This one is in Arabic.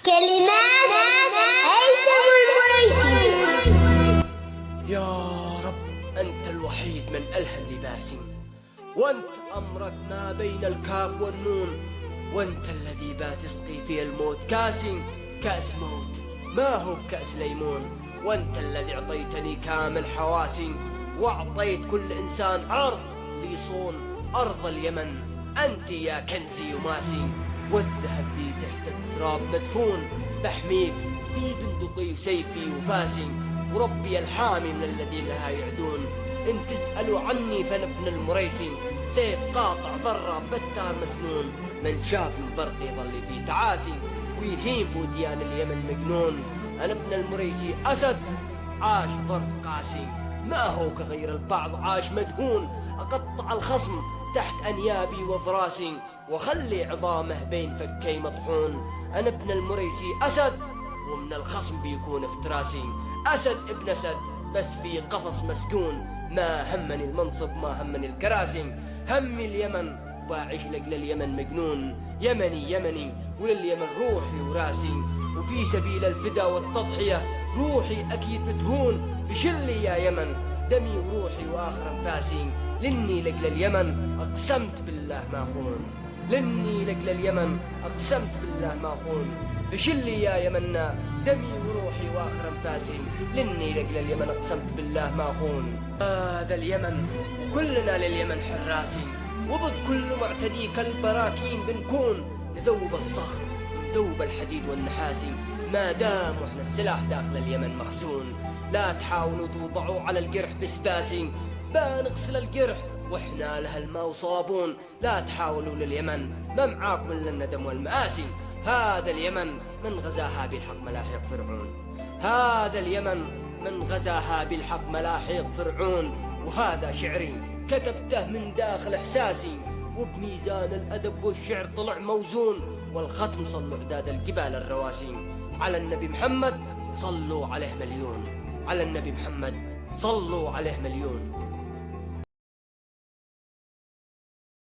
كلمات هيثم القريشي. يا رب أنت الوحيد من ألهى اللباس، وأنت أمرك ما بين الكاف والنون، وأنت الذي بتسقي في الموت كأس موت ما هو بكأس ليمون، وأنت الذي أعطيتني كامل حواسي، وأعطيت كل إنسان عرض ليصون أرض اليمن. أنت يا كنزي وماسي، والذهب ذي تحت التراب مدفون، بحميك في بندقي وسيفي وفاسي، وربي الحامي من الذين لها يعدون. إن تسألوا عني فأنا ابن المريسي، سيف قاطع ضرة بتار مسنون، من شاف البرق يظل في تعاسي، ويهيم بوديان اليمن مجنون. أنا ابن المريسي أسد عاش ظرف قاسي، ما هو كغير البعض عاش مدهون، أقطع الخصم تحت أنيابي وضراسي، وخلي عظامه بين فكي مطحون. أنا ابن المريسي أسد، ومن الخصم بيكون افتراسي، أسد ابن أسد بس في قفص مسكون. ما همني المنصب ما همني الكراسي، همي اليمن وأعيش لأجل اليمن مجنون. يمني ولليمن روحي وراسي، وفي سبيل الفدا والتضحية روحي أكيد بتهون. بشلي يا يمن دمي وروحي وآخر أنفاسي، لني لأجل اليمن أقسمت بالله ما أخون، لني لأجل اليمن أقسمت بالله ما أخون. بشلي يا يمنا دمي وروحي وآخر أنفاسي، لني لأجل اليمن أقسمت بالله ما أخون. هذا اليمن كلنا لليمن حراسي، وضد كل معتدي كالبراكين بنكون. نذوب الصخر نذوب الحديد والنحاسي، ما دام واحنا السلاح داخل اليمن مخزون. لا تحاولوا توضعوا على الجرح بسباسي، بنغسل الجرح واحنا لها الماء وصابون. لا تحاولوا لليمن ما معاكم الا الندم والمآسي. هذا اليمن من غزاها بالحق ملاحق فرعون، هذا اليمن من غزاها بالحق ملاحق فرعون. وهذا شعري كتبته من داخل إحساسي، وبميزان الأدب والشعر طلع موزون. والختم صلوا عداد الجبال الرواسي، على النبي محمد صلوا عليه مليون، على النبي محمد صلوا عليه مليون.